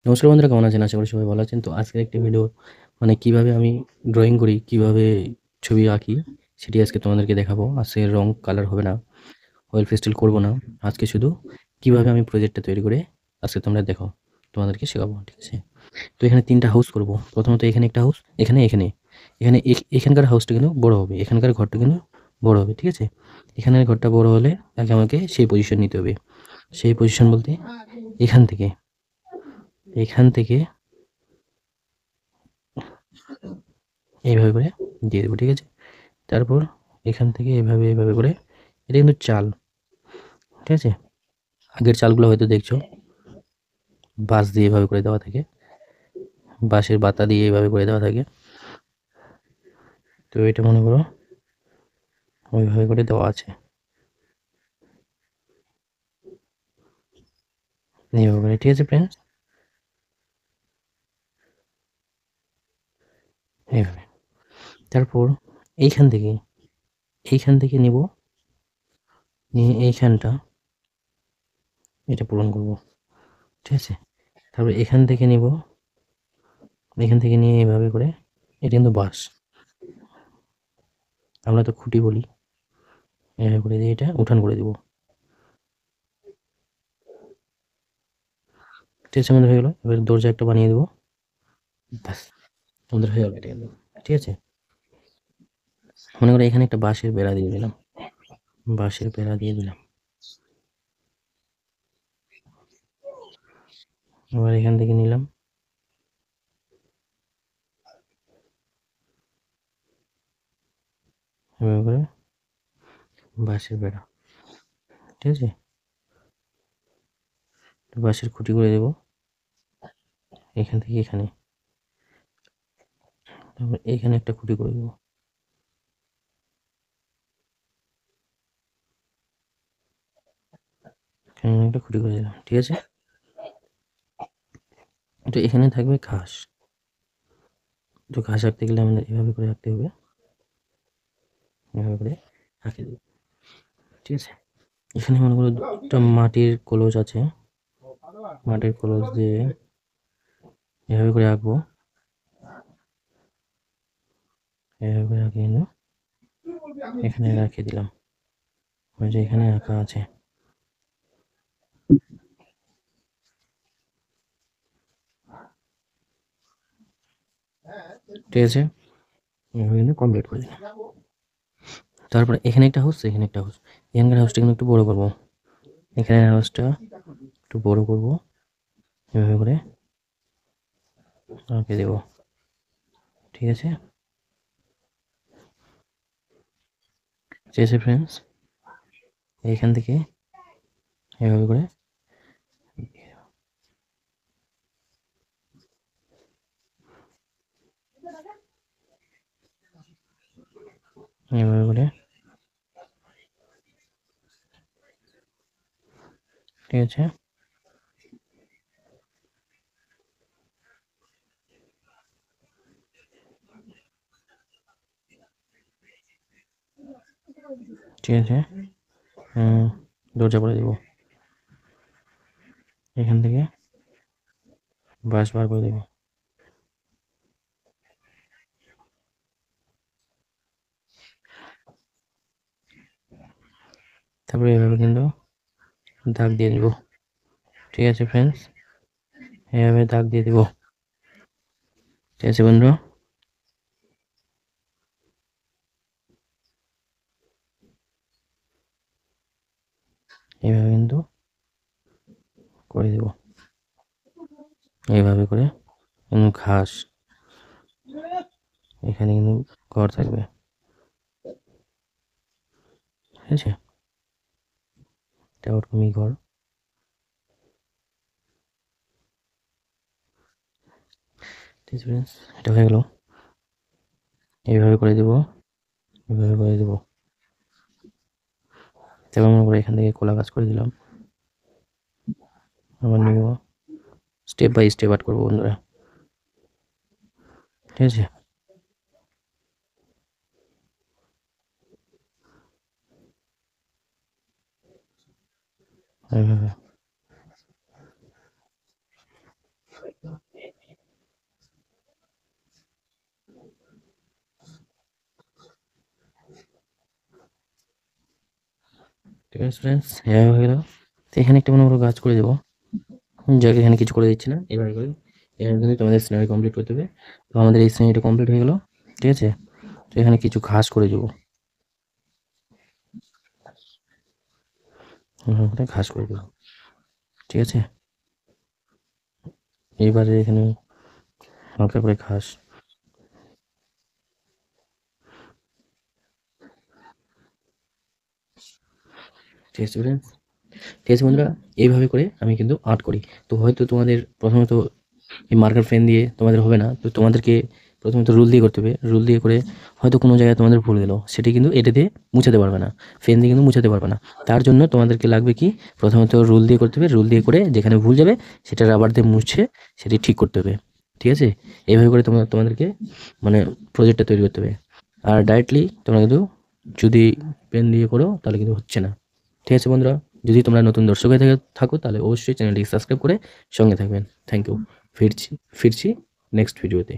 নমস্কার বন্ধুরা, কেমন আছেন? আশা করি সবাই ভালো আছেন। তো আজকের একটি ভিডিও মানে কিভাবে আমি ড্রয়িং করি, কিভাবে ছবি আঁকি সেটি আজকে তোমাদেরকে দেখাবো। আজকে রং কালার হবে না, অয়েল পেস্টেল করব না। আজকে শুধু কিভাবে আমি প্রজেক্টটা তৈরি করে আজকে তোমরা দেখো, তোমাদেরকে শেখাবো। ঠিক আছে? তো এখানে ৩ টা হাউস করব। প্রথমত এখানে একটা হাউস, এখানে এখানকার হাউসটা কিন্তু বড় হবে। এখানকার ঘরটা কিন্তু বড় হবে। ঠিক আছে? এখানের ঘরটা বড় হলে আগে আমাকে সেই পজিশন নিতে হবে। সেই পজিশন বলতে এখান থেকে এখান থেকে এইভাবে করে দিয়ে দেবো। ঠিক আছে? তারপর এখান থেকে এভাবে করে এটা কিন্তু চাল। ঠিক আছে? আগের চালগুলো হয়তো দেখছো বাঁশ দিয়ে এভাবে করে দেওয়া থাকে, বাঁশের বাতা দিয়ে এভাবে করে দেওয়া থাকে। তো এটা মনে করো ওইভাবে করে দেওয়া আছে, এইভাবে করে। ঠিক আছে ফ্রেন্ডস? এইভাবে। তারপর এইখান থেকে নেব, নিয়ে এইখানটা এটা পূরণ করব। ঠিক আছে? তারপর এখান থেকে নিয়ে এভাবে করে, এটা কিন্তু বাঁশ, আমরা তো খুঁটি বলি, এভাবে করে দিয়ে এটা উঠান করে দেবো। ঠিক আছে? আমাদের হয়ে গেলো। এবার দরজা একটা বানিয়ে দেবো। ব্যাস, আমাদের হয়ে গেলো এটা কিন্তু। ঠিক আছে? মনে করো এখানে একটা বাঁশের বেড়া দিয়ে দিলাম, বাঁশের বেড়া দিয়ে দিলাম। আবার এখান থেকে নিলাম, এভাবে করে বাঁশের বেড়া। ঠিক আছে? বাঁশের খুঁটি করে দেবো এখান থেকে এখানে। তারপর এখানে একটা খুঁটি করে দেবো, এখানে একটা খুঁটি করে দিলাম। ঠিক আছে? তো এখানে থাকবে ঘাস। তো ঘাস রাখতে গেলে আমাদের এভাবে করে রাখতে হবে, এভাবে করে রাখে দেবো। ঠিক আছে? এখানে মনে করো একটা মাটির কলস আছে, মাটির কলস দিয়ে এভাবে করে আঁকবো, এভাবে করে আঁকিয়ে নিয়ে এখানে রাখিয়ে দিলাম। ওই যে এখানে আঁকা আছে। ঠিক আছে? এভাবে কিন্তু কমপ্লিট করে দিলাম। তারপরে এখানে একটা হাউস, এখানে একটা হাউস। এখানকার হাউসটা কিন্তু একটু বড় করবো, এখানের হাউসটা একটু বড় করবো, এভাবে করে আঁকে দেবো। ঠিক আছে? ঠিক আছে ফ্রেন্ডস? এইখান থেকে এভাবে করে এভাবে করে। ঠিক আছে? ঠিক আছে? দরজা করে দেবো, এখান থেকে বাঁশ বার করে দেবো। তারপরে এভাবে কিন্তু দাগ দিয়ে দেবো। ঠিক আছে ফ্রেন্ডস? এভাবে দাগ দিয়ে দেবো। ঠিক আছে বন্ধুরা? এইভাবে কিন্তু করে দেবো, এইভাবে করে ঘাস, এখানে কিন্তু ঘর থাকবে। ঠিক আছে? এটা ওরকমই ঘর। ঠিক আছে ফ্রেন্ডস? এটা হয়ে গেল। এইভাবে করে দেবো, এইভাবে করে দেবো। তারপর মনে করে এখান থেকে কলা গাছ করে দিলাম। আবার নিব, স্টেপ বাই স্টেপ আর্ট করবো বন্ধুরা। ঠিক আছে? এইভাবে ঠিক আছে ফ্রেন্ডস, হ্যাঁ হয়ে গেল। তো এখানে একটা মনে করো গাছ করে দেবো, যাকে এখানে কিছু করে দিচ্ছি না, এভাবে করে এখানে কিন্তু তোমাদের সিনারি কমপ্লিট করতে হবে। তো আমাদের এই সিনারিটা কমপ্লিট হয়ে গেল, ঠিক আছে। তো এখানে কিছু ঘাস করে দেবো, ঘাস করে দেবো, ঠিক আছে। এইবারে এখানে হালকা করে ঘাস, ঠিক আছে ফ্রেন্ডস। ঠিক আছে বন্ধুরা, এইভাবে করে আমি কিন্তু আর্ট করি। তো হয়তো তোমাদের প্রথমত এই মার্কার পেন দিয়ে তোমাদের হবে না, তো তোমাদেরকে প্রথমত রুল দিয়ে করতে হবে। রুল দিয়ে করে হয়তো কোনো জায়গায় তোমাদের ভুল গেলো, সেটি কিন্তু এটা দিয়ে মুছাতে পারবে না, পেন দিয়ে কিন্তু মুছাতে পারবে না। তার জন্য তোমাদেরকে লাগবে কি, প্রথমত রুল দিয়ে করতে হবে। রুল দিয়ে করে যেখানে ভুল যাবে সেটা রাবার দিয়ে মুছে সেটি ঠিক করতে হবে, ঠিক আছে। এইভাবে করে তোমাদেরকে মানে প্রজেক্টটা তৈরি করতে হবে। আর ডাইরেক্টলি তোমরা কিন্তু যদি পেন দিয়ে করো তাহলে কিন্তু হচ্ছে না, ঠিক আছে বন্ধুরা। যদি তোমরা নতুন দর্শক হয়ে থাকো তাহলে অবশ্যই চ্যানেলটি সাবস্ক্রাইব করে সঙ্গে থাকবেন। Thank you. ফিরছি ফিরছি নেক্সট ভিডিওতে।